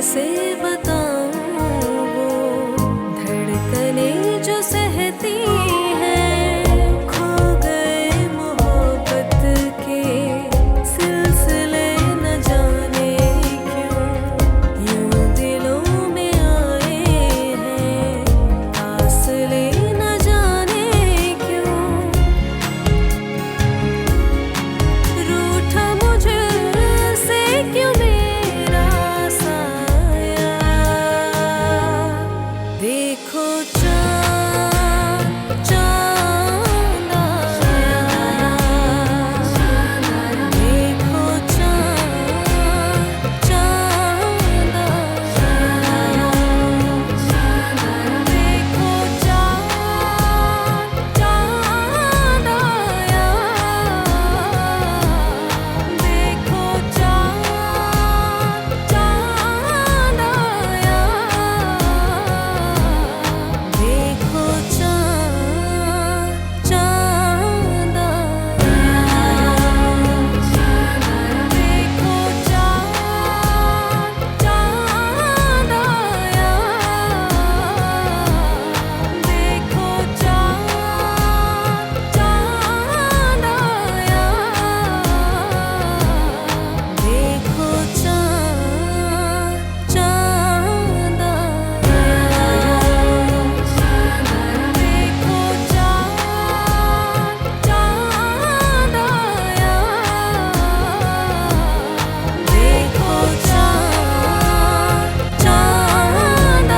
कैसे बताऊं वो धड़कने जो सहती हैं, खो गए मोहब्बत के सिलसिले न जाने क्यों यूं दिलों में आए हैं, फासले न जाने क्यों रूठा मुझसे क्यों मेरा साया। देखो चाँद चाँद आया, देखो चाँद चाँद आया, देखो चाँद चाँद आया, देखो चाँद चाँद आया, देखो चाँद चाँद आया, देखो चाँद चाँद आया, देखो चाँद चाँद आया, देखो चाँद चाँद आया, देखो चाँद चाँद आया, देखो चाँद चाँद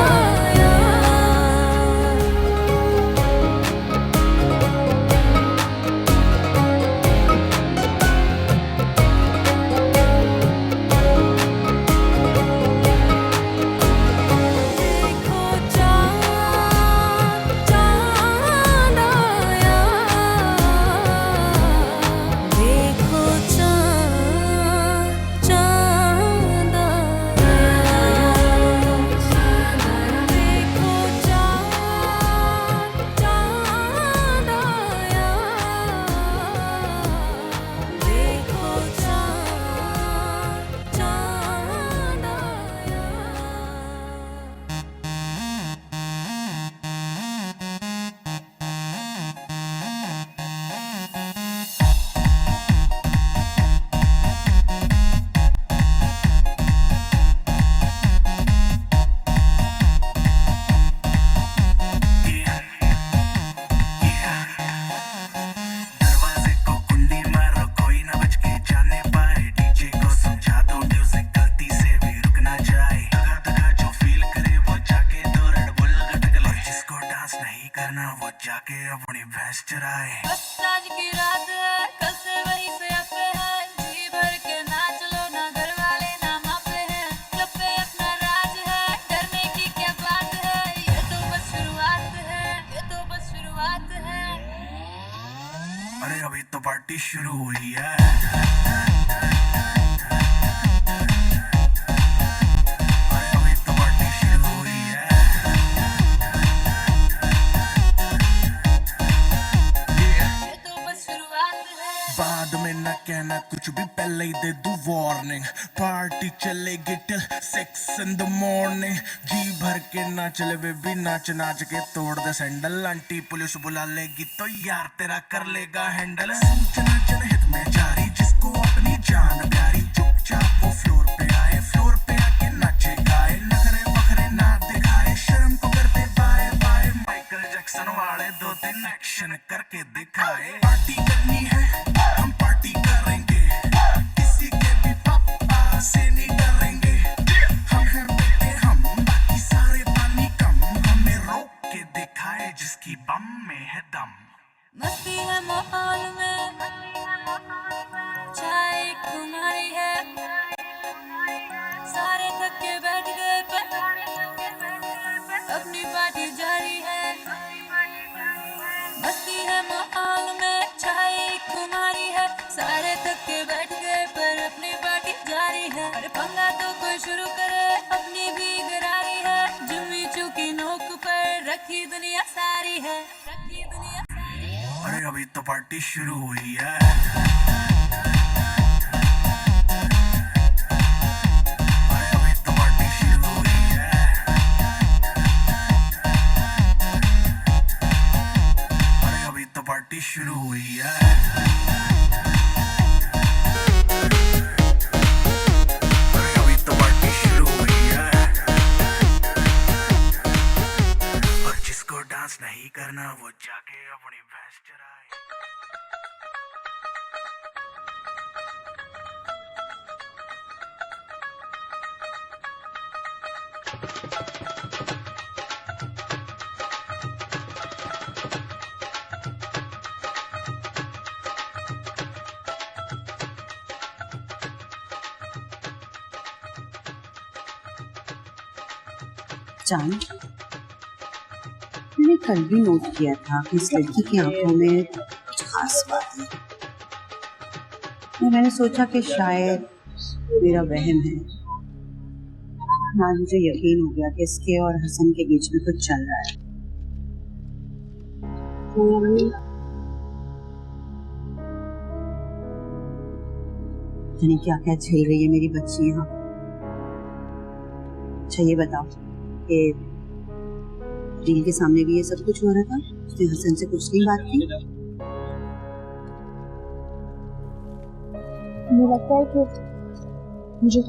देखो चाँद चाँद आया, देखो चाँद चाँद आया, देखो चाँद चाँद आया, देखो चाँद चाँद आया। दरवाजे को कुंडी मारो कोई ना बच के जाने पाए, डीजे को समझा दो म्यूजिक गलती से भी रुक ना जाए, दगा दगा जो फील करे वो जाके दो रेड बुल गटक ले, जिसको डांस नहीं करना वो जाके अपनी भैंस चराए। बस आज की रात है, कल से वही पे अपे है, जी भर के नाच लो ना, घर वाले ना मापे हैं, क्लब पे अपना राज है, डरने की क्या बात है, ये तो बस शुरुआत है, ये तो बस शुरुआत है। अरे अभी तो पार्टी शुरू हुई है। अरे अभी तो पार्टी शुरू हुई है। ये तो बस शुरुआत है। बाद में न कहना कुछ भी, पहले ही दे दूं वार्निंग, पार्टी चलेगी टिल 6 in the morning, जी भर के नाच ले बेबी, नाच नाच के तोड़ दे सैंडल, आंटी पुलिस बुला लेगी तो यार तेरा कर लेगा हैंडल। सूचना जनहित में जारी, जिसको अपनी जान प्यारी, चुपचाप वो फ्लोर पे आए, फ्लोर पे आके नाचे गाए, नखरे बखरे ना दिखाए, शर्म को करते बाय बाय, माइकल जैक्सन वाले 2-3 एक्शन करके दिखाए। पार्टी करनी है हम पार्टी करेंगे, किसी के भी पापा से नहीं डरेंगे, हम हैं बेटे हम, बाकी सारे पानी कम, हमें रोक के दिखाए जिसकी बम में है दम। मस्ती है माहौल में, चाय कुमारी है, सारे थक के बैठ गए पर अपनी पार्टी जारी है। मस्ती है माहौल में, चाय कुमारी है, सारे थक के बैठ गए पर अपनी पार्टी जारी है। अरे पंगा तो कोई शुरू करे, अपनी भी गरारी है, जुम्मी चूकी नोक पर रखी दुनिया सारी है, रखी दुनिया सारी है। अरे अभी तो पार्टी शुरू हुई है। अरे अभी तो पार्टी शुरू चांद, मैंने कल भी नोट किया था कि इस लड़की की आंखों में कुछ खास बात है। मैंने सोचा कि शायद मेरा वहम है। आज मुझे यकीन हो गया कि इसके और हसन के बीच में कुछ चल रहा है। क्या क्या झेल रही है मेरी बच्ची यहाँ। अच्छा ये बताओ कि दिल के सामने भी ये सब कुछ हो रहा था? उसने हसन से कुछ नहीं बात की? मुझे लगता है कि मुझे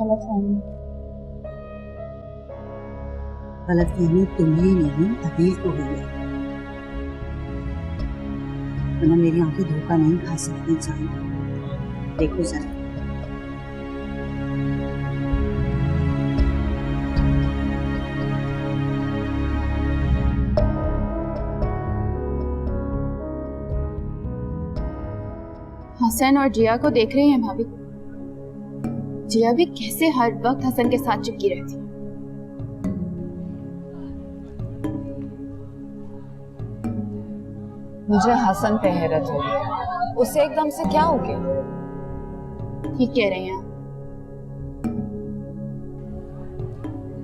गलतफहमी तुम्हें नहीं अदील को हुई है। वरना मेरी आंखें धोखा नहीं खा सकती। चांद देखो जरा, हसन और जिया को देख रही हैं भाभी। जिया भी कैसे हर वक्त हसन के साथ चिपकी रहती है। मुझे हसन पे हैरत हो रही है, उससे एकदम से क्या हो गया? ठीक कह रही हैं।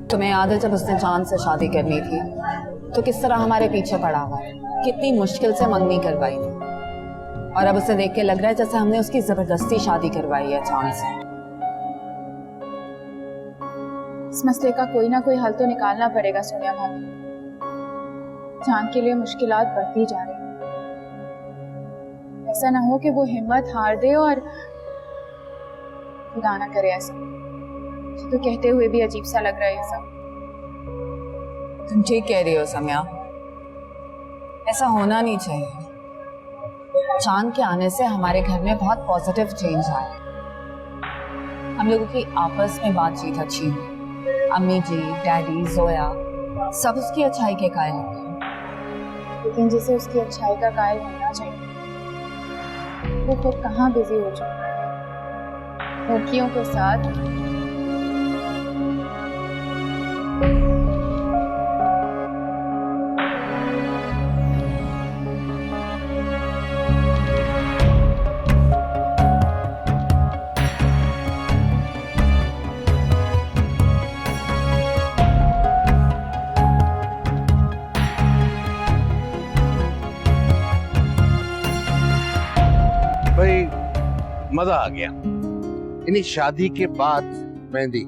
तुम्हें याद है जब उसने चांद से शादी करनी थी तो किस तरह हमारे पीछे पड़ा हुआ है, कितनी मुश्किल से मंगनी करवाई थी, और अब उसे देख के लग रहा है जैसे हमने उसकी जबरदस्ती शादी करवाई है चांद से। इस मसले का कोई ना कोई हल तो निकालना पड़ेगा सोनिया भाभी। चांद के लिए मुश्किलात बढ़ती जा रही हैं। ऐसा ना हो कि वो हिम्मत हार दे और खुदा ना करे ऐसा। तो कहते हुए भी अजीब सा लग रहा है ये सब। तुम ठीक कह रही हो सम्या, ऐसा होना नहीं चाहिए। चांद के आने से हमारे घर में बहुत पॉजिटिव चेंज आया। हम लोगों की आपस में बातचीत अच्छी हुई। अम्मी जी, डैडी, जोया सब उसकी अच्छाई के कायल हो गए। लेकिन जिसे उसकी अच्छाई का कायल होना चाहिए वो खुद कहाँ बिजी हो चुका है लड़कियों के साथ। भाई मजा आ गया। इन्हीं शादी के बाद मेहंदी,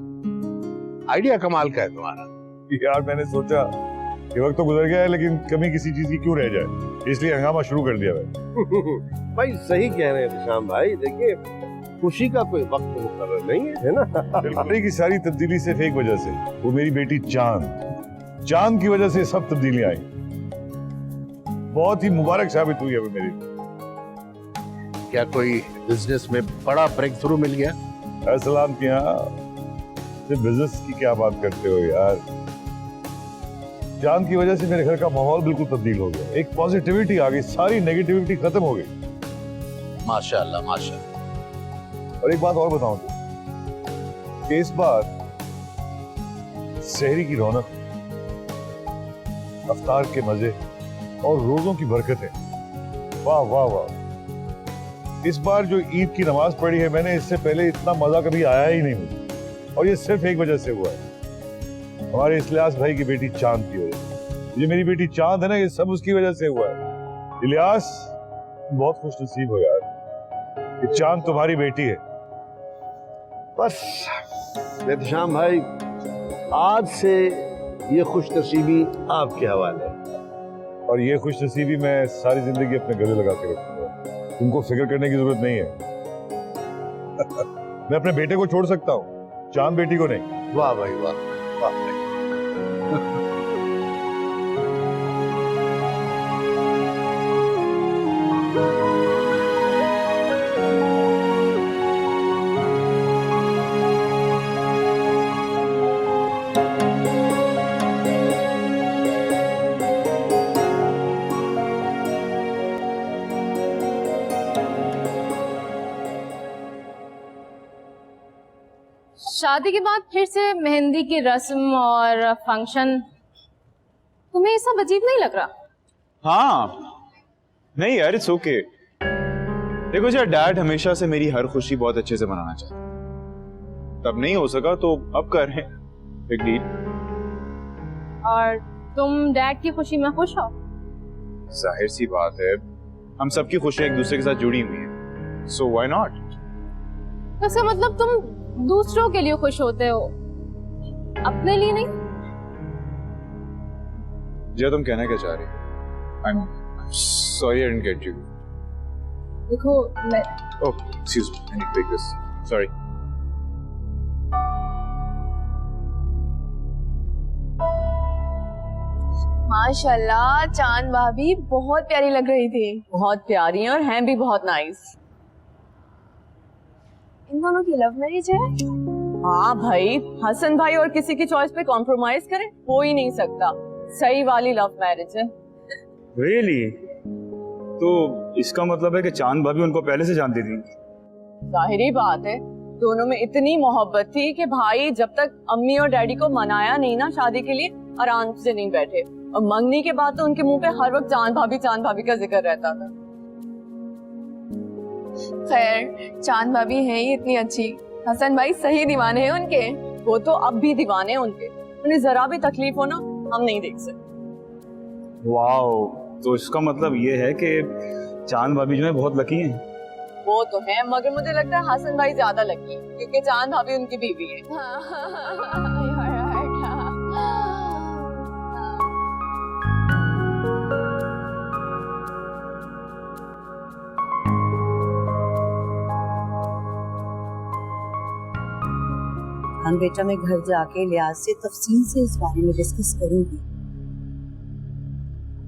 आइडिया कमाल का है तुम्हारा। यार मैंने सोचा ये वक्त तो गुजर गया है, लेकिन कमी किसी चीज की क्यों रह जाए, इसलिए हंगामा शुरू कर दिया मैंने। भाई सही कह रहे हैं श्याम भाई, देखिए खुशी का कोई वक्त मुकर्रर नहीं है ना। सारी की सारी तब्दीली सिर्फ एक वजह से, वो मेरी बेटी चांद की वजह से सब तब्दीलियां आई। बहुत ही मुबारक साबित हुई है वो मेरी। क्या कोई बिजनेस में बड़ा ब्रेक थ्रू मिल गया? सलाम की यहाँ सिर्फ बिजनेस की क्या बात करते हो यार। चांद की वजह से मेरे घर का माहौल बिल्कुल तब्दील हो गया। एक पॉजिटिविटी आ गई, सारी नेगेटिविटी खत्म हो गई। माशाल्लाह माशाल्लाह। और एक बात और बताऊं तो, इस बार सहरी की रौनक, अफ्तार के मजे और रोजों की बरकतें, वाह वाह वाह। इस बार जो ईद की नमाज पढ़ी है मैंने, इससे पहले इतना मजा कभी आया ही नहीं मुझे, और ये सिर्फ एक वजह से हुआ है, हमारे इलियास भाई की बेटी चांद की वजह से। ये मेरी बेटी चांद है ना, ये सब उसकी वजह से हुआ है। इलियास बहुत खुश नसीब हो यार कि चांद तुम्हारी बेटी है। बस श्याम भाई, आज से ये खुश नसीबी आपके हवाले है। और ये खुश नसीबी मैं सारी जिंदगी अपने गले लगा के रखूंगा। तुमको फिक्र करने की जरूरत नहीं है। मैं अपने बेटे को छोड़ सकता हूँ, चांद बेटी को नहीं। वाह भाई वाह, वाह भाई। शादी के बाद फिर से मेहंदी की रस्म और फंक्शन, तुम्हें ये सब अजीब नहीं लग रहा? हाँ नहीं यार, इट्स ओके। देखो यार, डैड हमेशा से मेरी हर खुशी बहुत अच्छे से मनाना चाहता, तब नहीं हो सका तो अब कर रहे हैं, बिग डील। और तुम डैड की खुशी में खुश हो? जाहिर सी बात है, हम सबकी खुशियां एक दूसरे के साथ जुड़ी हुई हैं, सो व्हाई नॉट। इसका मतलब तुम दूसरों के लिए खुश होते हो, अपने लिए नहीं? जिया, तुम कहना क्या चाह रही हो? I'm sorry, I didn't get you. देखो मैं Oh, excuse me, I need to take this. Sorry. माशाल्लाह, चांद भाभी बहुत प्यारी लग रही थी। बहुत प्यारी हैं और हैं भी बहुत नाइस। इन दोनों की लव मैरिज है? हाँ भाई, हसन भाई और किसी की चॉइस पे कॉम्प्रोमाइज करे हो ही नहीं सकता। सही वाली लव मैरिज है। Really? तो इसका मतलब है कि चांद भाभी उनको पहले से जानती थी? जाहिर बात है, दोनों में इतनी मोहब्बत थी कि भाई जब तक अम्मी और डैडी को मनाया नहीं ना शादी के लिए, आराम से नहीं बैठे। और मंगनी के बाद तो उनके मुंह पे हर वक्त चांद भाभी का जिक्र रहता था। खैर, चांद भाभी हैं ही इतनी अच्छी, हसन भाई सही दीवाने हैं उनके। वो तो अब भी दीवाने हैं उनके, उन्हें जरा भी तकलीफ हो ना हम नहीं देख सकते। वाओ, तो इसका मतलब ये है कि चांद भाभी जो है बहुत लकी हैं। वो तो है, मगर मुझे लगता है हसन भाई ज्यादा लकी है, क्योंकि चांद भाभी उनकी बीवी है। हम बेटा, मैं घर जाके लियाज से तफसील से इस बारे में डिस्कस करूंगी।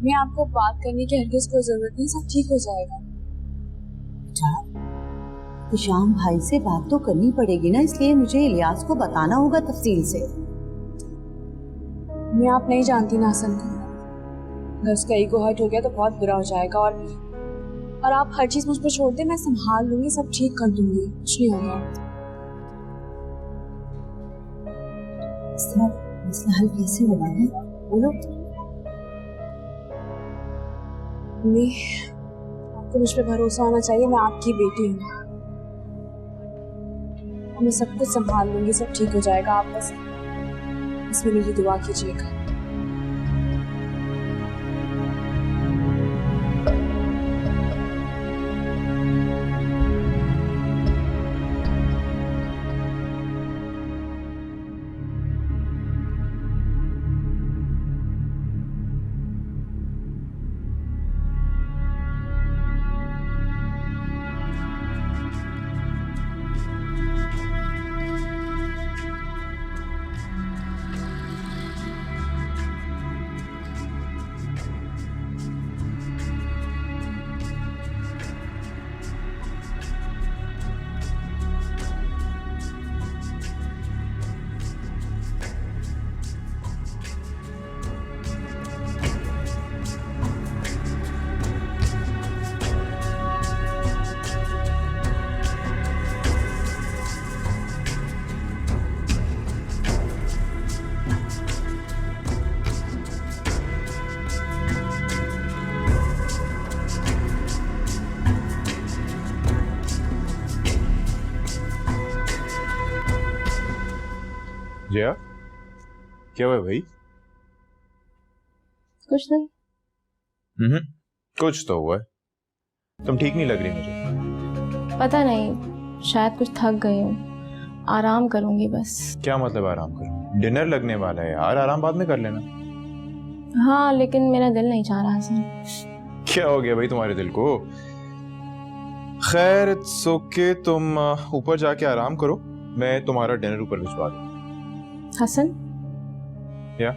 मैं आपको बात करने की हरगिज़ कोई जरूरत नहीं, सब ठीक हो जाएगा। बेटा, शाम भाई से बात तो करनी पड़ेगी ना, इसलिए मुझे इलियास को बताना होगा तफसील से। मैं आप नहीं जानती ना हसन को, अगर उसका ईगो हर्ट हो गया तो बहुत बुरा हो जाएगा। और आप हर चीज मुझ पर छोड़ दे, मैं संभाल लूंगी, सब ठीक कर दूंगी, कुछ नहीं होगा। मसला हल कैसे होगा है? बोलो। मम्मी, आपको मुझ पे भरोसा होना चाहिए, मैं आपकी बेटी हूँ, मैं सब कुछ संभाल लूंगी, सब ठीक हो जाएगा। आप बस इसमें मेरी दुआ कीजिएगा। जया, क्या हुआ भाई? कुछ नहीं। कुछ तो हुआ है। तुम ठीक नहीं लग रही मुझे। पता नहीं, शायद कुछ थक गई हूँ, आराम करूंगी बस। क्या मतलब आराम करो? डिनर लगने वाला है यार, आराम बाद में कर लेना। हाँ, लेकिन मेरा दिल नहीं चाह रहा हसन। क्या हो गया भाई तुम्हारे दिल को? खैर इट्स ओके, तुम ऊपर जाके आराम करो, मैं तुम्हारा डिनर ऊपर भिजवा दूँ। हसन, क्या?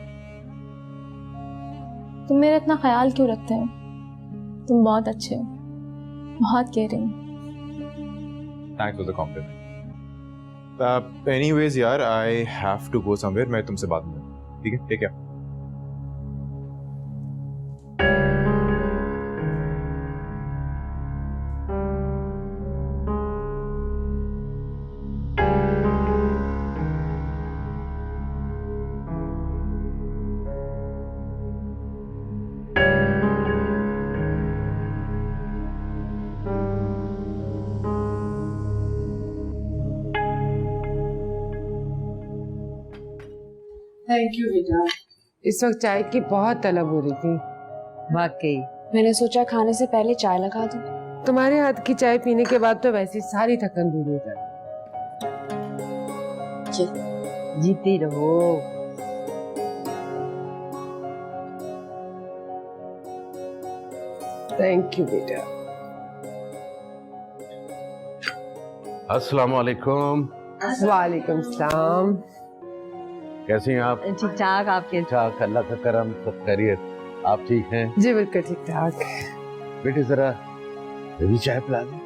तुम मेरा इतना ख्याल क्यों रखते हो? तुम बहुत अच्छे हो, बहुत caring. Thanks for the compliment. Anyways यार, I have to go somewhere, मैं तुमसे बाद में, ठीक है? Take care. थैंक यू बेटा। इस वक्त चाय की बहुत तलब हो रही थी। वाकई मैंने सोचा खाने से पहले चाय लगा दूं। तुम्हारे हाथ की चाय पीने के बाद तो वैसी सारी थकन दूर हो जाती। जीती रहो। थैंक यू बेटा। अस्सलाम वालेकुम। वालेकुम सलाम। कैसी हैं आप? ठीक ठाक, आपके? ठाक, अल्लाह का करम, सब खैरियत। आप ठीक हैं? जी बिल्कुल ठीक ठाक। बेटे जरा भी चाय पिला दे।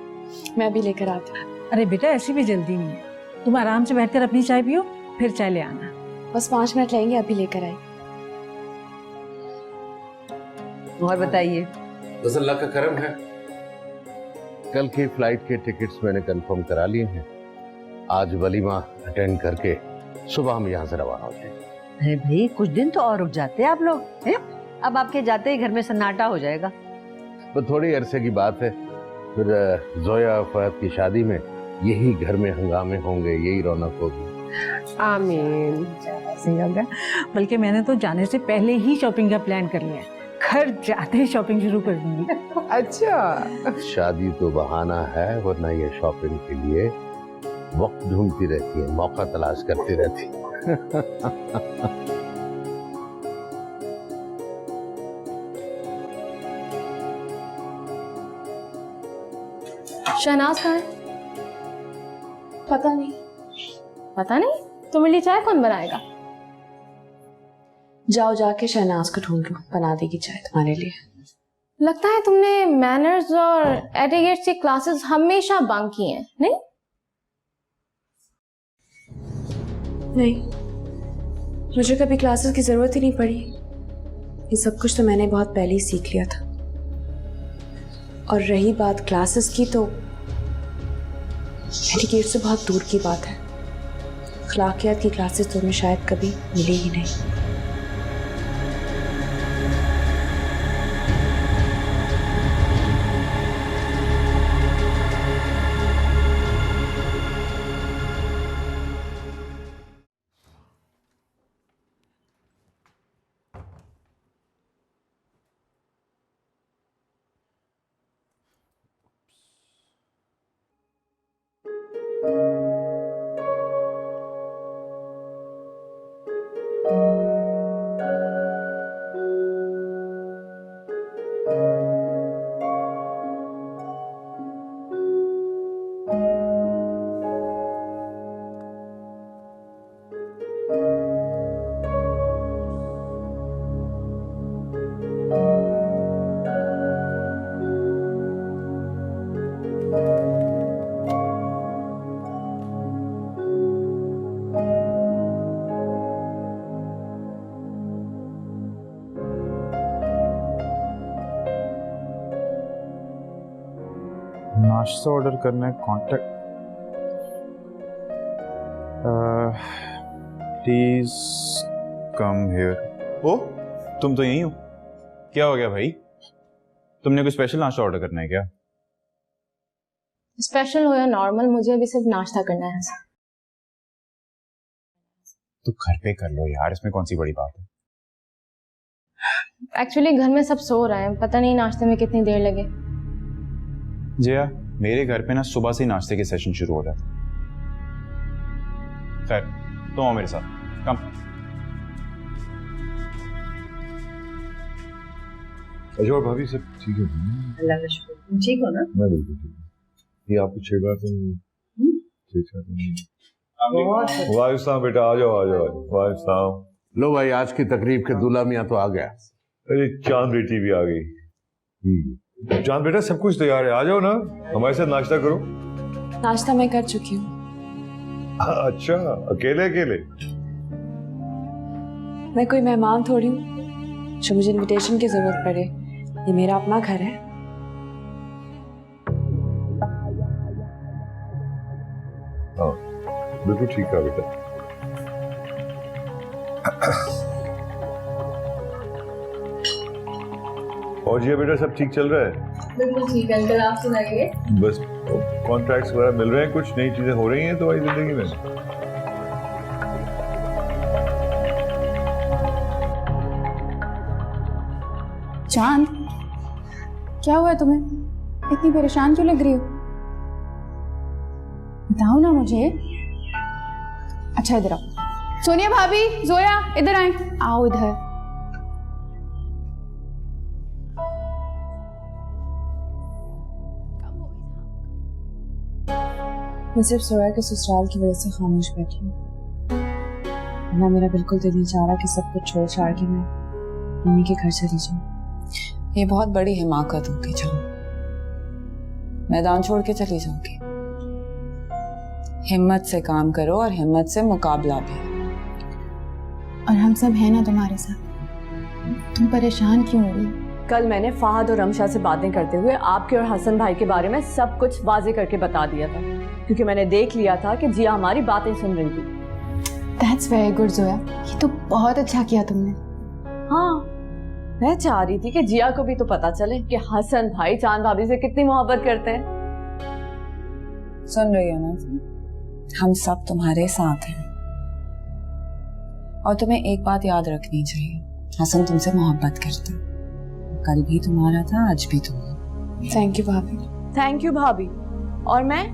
मैं अभी लेकर आती हूँ। अरे बेटा ऐसी भी जल्दी नहीं है, तुम आराम से बैठकर अपनी चाय पियो, फिर चाय ले आना। बस 5 मिनट लगेंगे, अभी लेकर आई। और बताइए। बस अल्लाह का करम है। कल की फ्लाइट के टिकट्स मैंने कंफर्म करा लिए हैं। आज वलीमा अटेंड करके सुबह हम यहाँ से रवाना हो जाएंगे। अरे भाई कुछ दिन तो और रुक जाते आप लोग हैं? अब आपके जाते ही घर में सन्नाटा हो जाएगा। तो थोड़ी अरसे की बात है, फिर जोया फहद की शादी में यही घर में हंगामे होंगे, यही रौनक होगी। आमीन। सही होगा। बल्कि मैंने तो जाने से पहले ही शॉपिंग का प्लान कर लिया है, घर जाते ही शॉपिंग शुरू कर दूंगी। अच्छा। शादी तो बहाना है, वरना ये शॉपिंग के लिए वक्त ढूंढती रहती है, मौका तलाश करती रहती है। शहनाज कहाँ है? पता नहीं। पता नहीं? तो मेरे लिए चाय कौन बनाएगा? जाओ जाके शहनाज को ढूंढ लो, बना देगी चाय तुम्हारे लिए। लगता है तुमने मैनर्स और एटिकेट्स की क्लासेस हमेशा बंक की हैं, नहीं? नहीं, मुझे कभी क्लासेस की जरूरत ही नहीं पड़ी। ये सब कुछ तो मैंने बहुत पहले ही सीख लिया था। और रही बात क्लासेस की, तो एटिकेट से बहुत दूर की बात है। अखलाकियात की क्लासेस तो हमें शायद कभी मिली ही नहीं। नाश्ता ऑर्डर करना है, कांटेक्ट प्लीज कम हियर। ओ तुम तो यहीं हो? क्या हो गया भाई? तुमने कोई स्पेशल नाश्ता ऑर्डर करना है क्या? स्पेशल हो या नॉर्मल, मुझे अभी सिर्फ नाश्ता करना है। तो घर पे कर लो यार, इसमें कौन सी बड़ी बात है। एक्चुअली घर में सब सो रहे हैं, पता नहीं नाश्ते में कितनी देर लगे। जया, मेरे घर पे ना सुबह से ही नाश्ते के सेशन शुरू हो जाते। खैर तुम आओ मेरे साथ, कम। अच्छा और भाभी सब ठीक है? अल्लाह का शुक्र। तुम ठीक हो ना? मैं बिल्कुल ठीक हूँ। ये आपको छह बार तो ठीक है। वालेकुम बेटा, आ जाओ आ जाओ। वालेकुम। लो भाई, आज की तकरीब के दूल्हा मियां तो आ गया। अरे चांद बेटी भी आ गई। चांद बेटा सब कुछ तैयार है, आ जाओ ना, हमारे साथ नाश्ता करो। नाश्ता मैं कर चुकी हूँ। अच्छा, अकेले अकेले? मैं कोई मेहमान थोड़ी हूँ जो मुझे इनविटेशन की जरूरत पड़े। ये मेरा अपना घर है। हाँ बिल्कुल ठीक है बेटा। और जी बेटा सब ठीक चल रहा है? बिल्कुल ठीक है अंकल, आप सुनाइए। बस कॉन्ट्रैक्ट्स वगैरह मिल रहे हैं, कुछ नई चीजें हो रही हैं तुम्हारी जिंदगी में? चांद, क्या हुआ तुम्हें? इतनी परेशान क्यों लग रही हो? बताओ ना मुझे। अच्छा इधर आओ। सोनिया भाभी, जोया इधर आए। आओ इधर। मैं सिर्फ जोया के ससुराल की वजह से खामोश बैठी हूँ। ना मेरा बिल्कुल दिल नहीं चाह रहा कि सब कुछ छोड़ छाड़ के मैं मम्मी के घर चली जाऊँ। ये बहुत बड़ी हिमाकत होगी जान, मैदान छोड़ के चली जाओगी। हिम्मत से काम करो और हिम्मत से मुकाबला भी। और हम सब हैं ना तुम्हारे साथ। तुम परेशान क्यों हो रही? कल मैंने फहद और रमशा से बातें करते हुए आपके और हसन भाई के बारे में सब कुछ वाजे करके बता दिया था, क्योंकि मैंने देख लिया था कि जिया हमारी बातें सुन रही थी। That's very good जोया, ये तो बहुत अच्छा किया तुमने। हाँ, मैं चाह रही थी कि जिया को भी तो पता चले कि हसन भाई चांद भाभी से कितनी मोहब्बत करते हैं। सुन रही हो ना, हम सब तुम्हारे साथ हैं और तुम्हें एक बात याद रखनी चाहिए, हसन तुमसे मोहब्बत करता, कल भी तुम्हारा था, आज भी तुम्हारा। थैंक यू भाभी। थैंक यू भाभी। और मैं,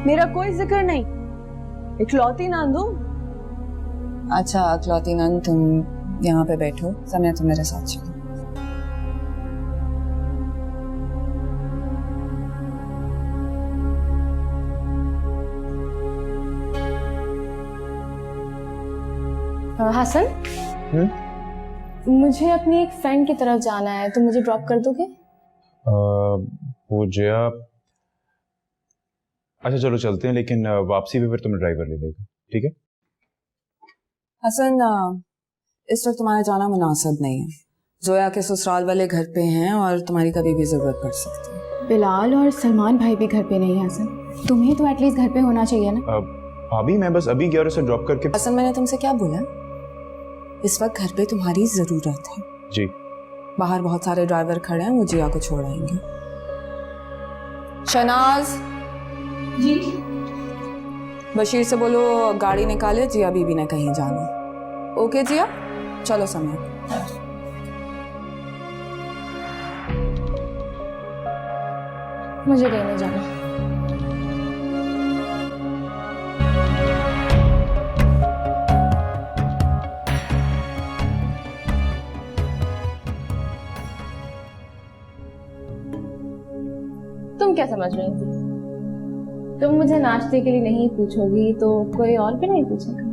मेरा कोई जिक्र नहीं, इकलौती नांदू। अच्छा इकलौती नंद, तुम यहाँ पे बैठो, समय तुम मेरे साथ चलो। हसन, मुझे अपनी एक फ्रेंड की तरफ जाना है, तुम मुझे ड्रॉप कर दोगे? वो जया, अच्छा चलो चलते हैं, लेकिन वापसी पे फिर तुम्हें ड्राइवर ले लेगा, ठीक है? हसन, इस वक्त तुम्हारा जाना मुनासिब नहीं है। जोया के ससुराल वाले घर पे हैं और तुम्हारी कभी भी जरूरत पड़ सकती है। बिलाल और सलमान भाई भी घर पे नहीं है हसन, तुम्हें तो एटलीस्ट घर पे होना चाहिए ना। भाभी मैं बस अभी गया और उसे ड्रॉप करके। हसन, मैंने तुमसे क्या बोला? इस वक्त घर पे तुम्हारी जरूरत है। जी। बाहर बहुत सारे ड्राइवर खड़े हैं, वो जिया को छोड़ आएंगे। शनाज जी। बशीर से बोलो गाड़ी निकाले, जिया बीबी ने कहीं जाना। ओके जिया, चलो समय। मुझे लेने जाना। तुम क्या समझ रही थी? तुम मुझे नाश्ते के लिए नहीं पूछोगी तो कोई और भी नहीं पूछेगा?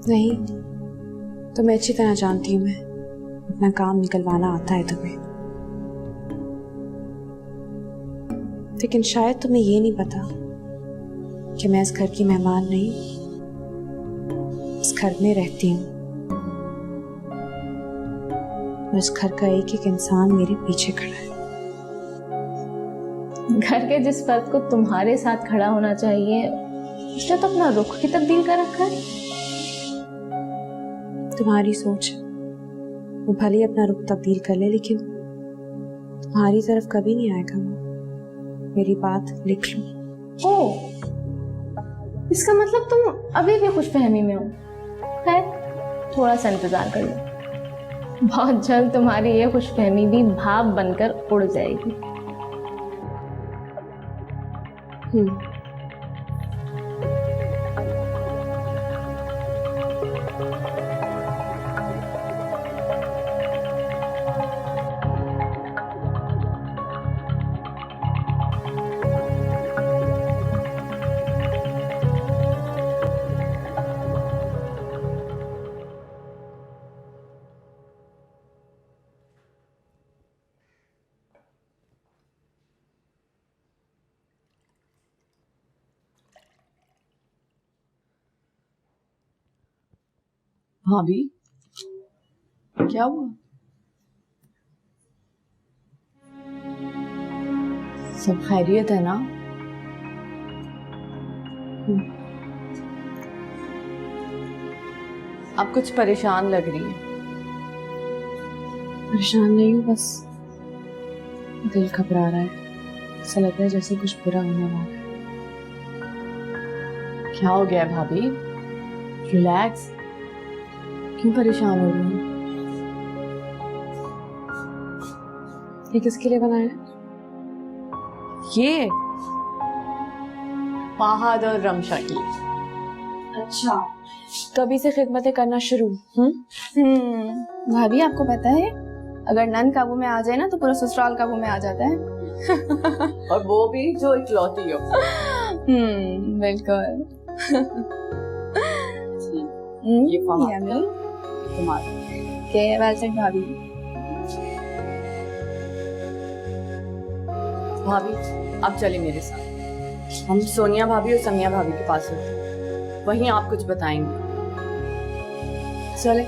नहीं, तुम्हें अच्छी तरह जानती हूँ मैं, अपना काम निकलवाना आता है तुम्हें। लेकिन शायद तुम्हें ये नहीं पता कि मैं इस घर की मेहमान नहीं, इस घर में रहती हूँ और इस घर का एक एक इंसान मेरे पीछे खड़ा है। घर के जिस फर्द को तुम्हारे साथ खड़ा होना चाहिए उसने तो अपना रुख ही तब्दील कर रखा है। तुम्हारी सोच, वो भले ही अपना रुख तब्दील कर ले, लेकिन तुम्हारी तरफ कभी नहीं आएगा वो। मेरी बात लिख लो। ओह, इसका मतलब तुम अभी भी खुशफहमी में हो। खैर, थोड़ा सा इंतजार कर लो, बहुत जल्द तुम्हारी ये खुशफहमी भी भाप बनकर उड़ जाएगी। भाभी, क्या हुआ? सब खैरियत है ना? आप कुछ परेशान लग रही हैं। परेशान नहीं हूँ, बस दिल घबरा रहा है। ऐसा लग रहा है जैसे कुछ बुरा होने वाला है। क्या हो गया भाभी? रिलैक्स। क्यों परेशान हो रही हैं? ये किसके लिए बनाया है? ये बहादुर रमशा की। अच्छा, कभी से खिदमतें करना शुरू? भाभी आपको पता है, अगर नन काबू में आ जाए ना तो पूरा ससुराल काबू में आ जाता है। और वो भी जो इकलौती हो। बिल्कुल। ये यम्मी। तुम्हारा। के वेलकम भाभी। भाभी आप चले मेरे साथ, हम सोनिया भाभी और समिया भाभी के पास होते हैं, वहीं आप कुछ बताएंगे। चले।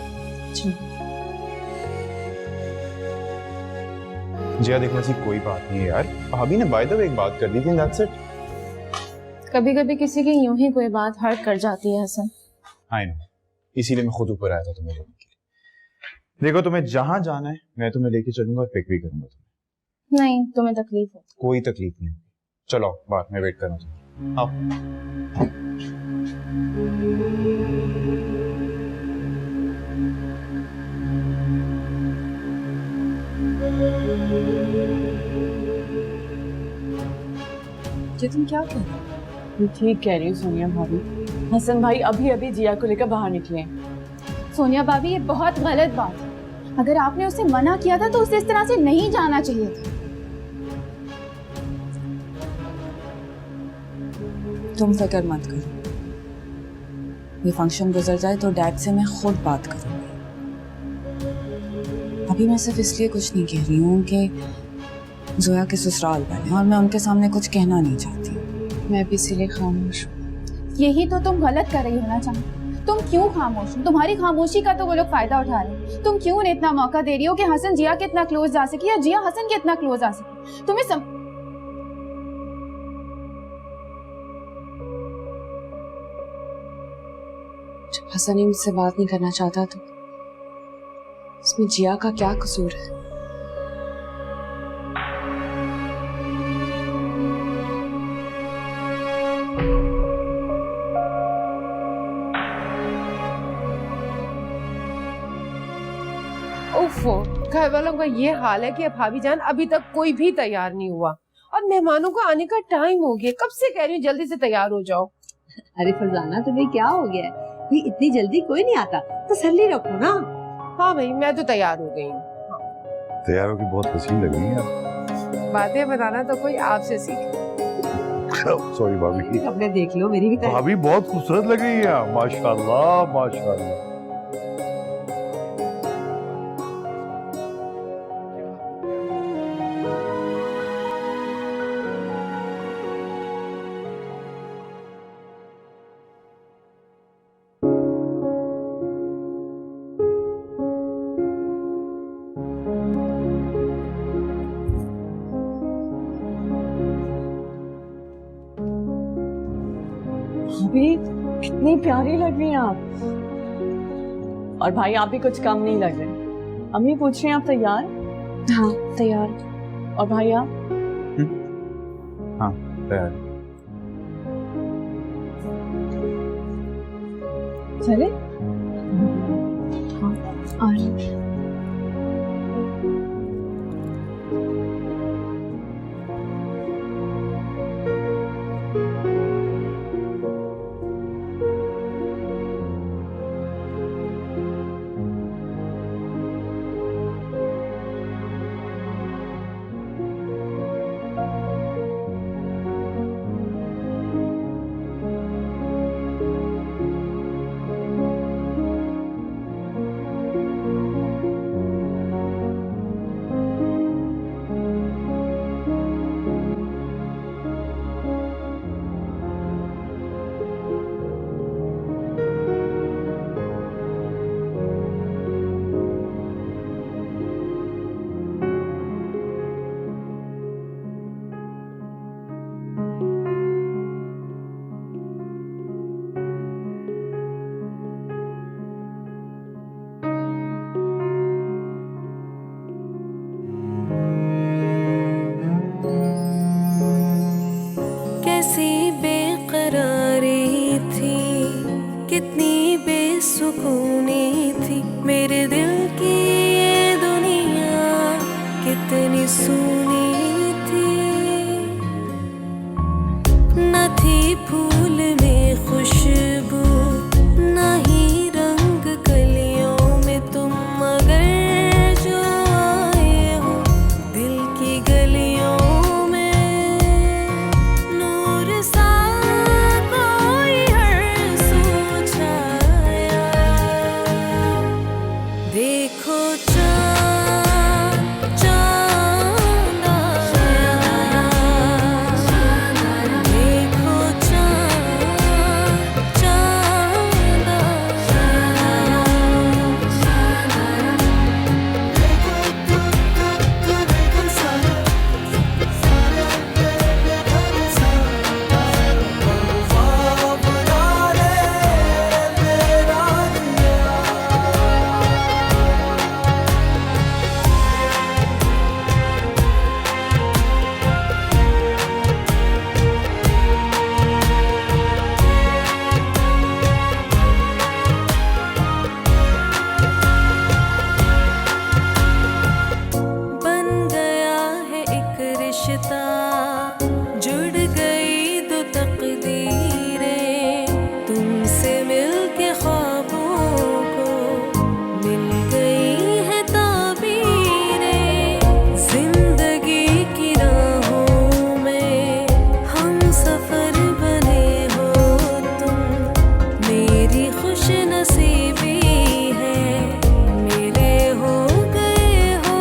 जिया देखो ऐसी कोई बात नहीं है यार, भाभी ने बाय द वे एक बात कर दी थी, दैट्स इट। कभी कभी किसी की यूं ही कोई बात हर्ट कर जाती है हसन। आई नो, इसीलिए मैं खुद ऊपर आया था तुम्हें लेने के लिए। देखो तुम्हें जहां जाना है मैं तुम्हें लेके चलूंगा और पिक भी करूंगा तुम्हें। नहीं, तुम्हें तकलीफ हो। कोई तकलीफ नहीं होगी, चलो बाहर मैं वेट कर रहा हूँ। आओ। ये तुम क्या कह रहे हो? ठीक कह रही हो सोनिया भाभी, हसन भाई अभी अभी जिया को लेकर बाहर निकले हैं। सोनिया भाभी, ये बहुत गलत बात है। अगर आपने उसे मना किया था तो उसे इस तरह से नहीं जाना चाहिए था। तुम फिक्र मत करो, ये फंक्शन गुजर जाए तो डैड से मैं खुद बात करूंगी। अभी मैं सिर्फ इसलिए कुछ नहीं कह रही हूँ कि जोया के ससुराल बने और मैं उनके सामने कुछ कहना नहीं चाहती। मैं भी इसीलिए खामोश हूँ। यही तो तुम गलत कर रही हो ना चांद। तुम क्यों खामोश हो? तुम्हारी खामोशी का तो वो लोग फायदा उठा रहे हैं। तुम क्यों उन्हें इतना मौका दे रही हो कि हसन जिया के इतना क्लोज जा सके या जिया हसन के इतना क्लोज आ सके? तुम्हें जब हसन ही मुझसे बात नहीं करना चाहता तो इसमें जिया का क्या कसूर है? उफ, घर वालों का ये हाल है कि भाभी जान अभी तक कोई भी तैयार नहीं हुआ और मेहमानों को आने का टाइम हो गया। कब से कह रही हूँ जल्दी से तैयार हो जाओ। अरे फरजाना, तुम्हें क्या हो गया है? भाई इतनी जल्दी कोई नहीं आता, तसल्ली रखो ना। हाँ भाई, मैं तो तैयार हो गई हूँ। तैयार होगी, बहुत हसीन लग रही है। बातें बताना तो कोई आपसे सीखे। सॉरी भाभी। कपड़े देख लो, मेरी भी तैयारी। भाभी बहुत खूबसूरत लग रही है, माशाल्लाह माशाल्लाह। भाभी कितनी प्यारी लग रही हैं आप। और भाई आप भी कुछ कम नहीं लग रहे। अम्मी पूछ रही हैं आप तैयार? हाँ तैयार। और भाई आप? हाँ तैयार। चले? हाँ आ रही हूँ। कैसी बेकरारी थी, कितनी बेसुकूनी थी, मेरे दिल की ये दुनिया कितनी सूनी थी, न थी फूल में खुशबू, न ही रंग कलियों में तुम, मगर जो आए हो दिल की गलियों में, नूर सा कोई हर सू छाया। देखो चाँद चाँद आया, देखो चाँद चाँद बन गया है एक रिश्ता, जुड़ गई दो तकदीरें, तुमसे मिलके ख्वाबों को मिल गई है ताबीरें। जिंदगी की राहों में हम सफर बने हो तुम, मेरी खुश नसीबी है, मेरे हो गए हो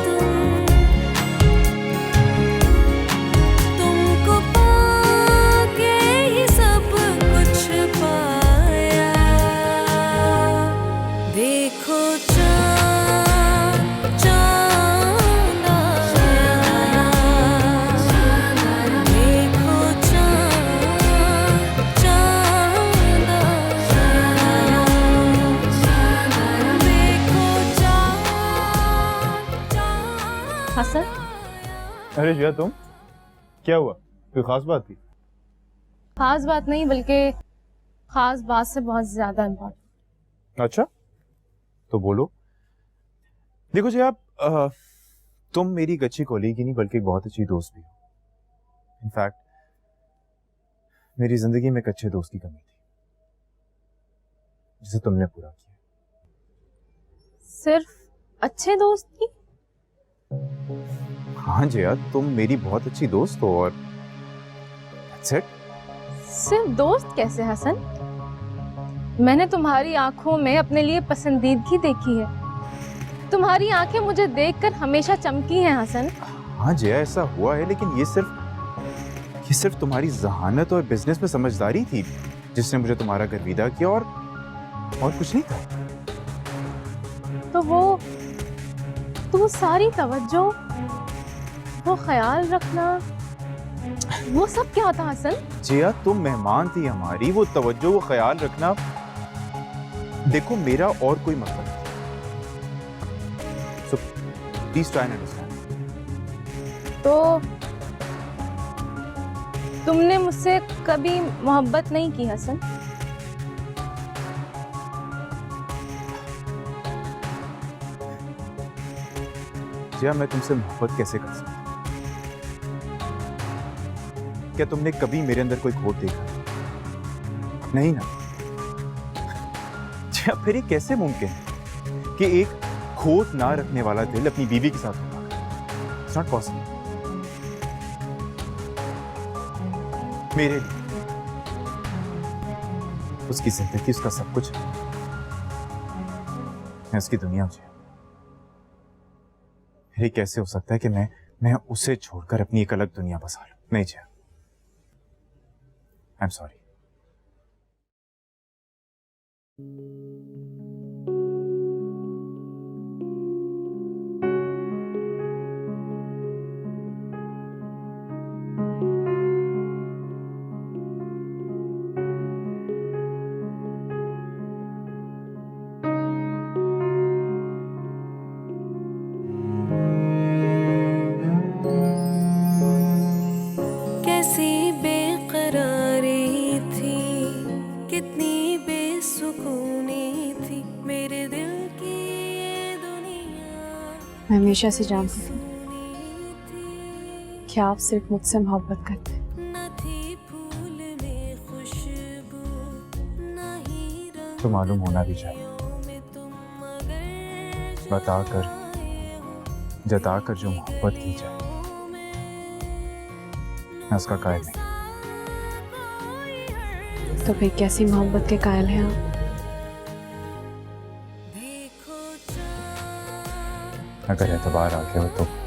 तुम। तुमको पाके ही सब कुछ पाया। देखो चाँद चाँद आया, देखो चाँद चाँद आया, देखो चाँद चाँद। हसन, अरे जिया तुम, क्या हुआ? कोई खास बात थी? खास बात नहीं बल्कि खास बात से बहुत ज्यादा इम्पोर्टेंट। अच्छा, तो बोलो। देखो जी आप, तुम मेरी एक अच्छी कॉलीग ही नहीं बल्कि एक बहुत अच्छी दोस्त भी हो। इनफैक्ट मेरी जिंदगी में एक अच्छे दोस्त की कमी थी, जिसे तुमने पूरा किया। सिर्फ अच्छे दोस्त की? हाँ जिया, तुम मेरी बहुत अच्छी दोस्त हो और that's it। सिर्फ दोस्त कैसे हसन? मैंने तुम्हारी आंखों में अपने लिए पसंदीदगी देखी है। तुम्हारी आंखें मुझे देखकर हमेशा चमकी हैं हसन। हाँ जिया, ऐसा हुआ है, लेकिन ये सिर्फ तुम्हारी जहानत और बिजनेस में समझदारी थी जिसने मुझे तुम्हारा घर विदा किया, और कुछ नहीं था। तो वो सारी तवज्जो, वो ख्याल रखना, वो सब क्या था हसन? जिया, तुम मेहमान थी हमारी, वो तवज्जो, वो ख्याल रखना, देखो मेरा और कोई मकसद नहीं। So please try and understand। तो तुमने मुझसे कभी मोहब्बत नहीं की हसन? जिया, मैं तुमसे मोहब्बत कैसे कर सकता? क्या तुमने कभी मेरे अंदर कोई खोट देखा? नहीं ना। जिया, फिर ये कैसे मुमकिन है कि एक खोट ना रखने वाला दिल अपनी बीवी के साथ होगा? It's not possible। मेरे लिए उसकी जिंदगी, उसका सब कुछ, मैं उसकी दुनिया मुझे। फिर कैसे हो सकता है कि मैं उसे छोड़कर अपनी एक अलग दुनिया बसा लूं? नहीं जिया, आई एम सॉरी। मैं हमेशा से जानती थी कि आप सिर्फ मुझसे मोहब्बत करते हैं। तो मालूम होना भी चाहिए। बताकर जताकर जो मोहब्बत की जाए मैं उसका कायल नहीं। तो फिर कैसी मोहब्बत के कायल हैं आप? अगर एतबार आ गया हो तो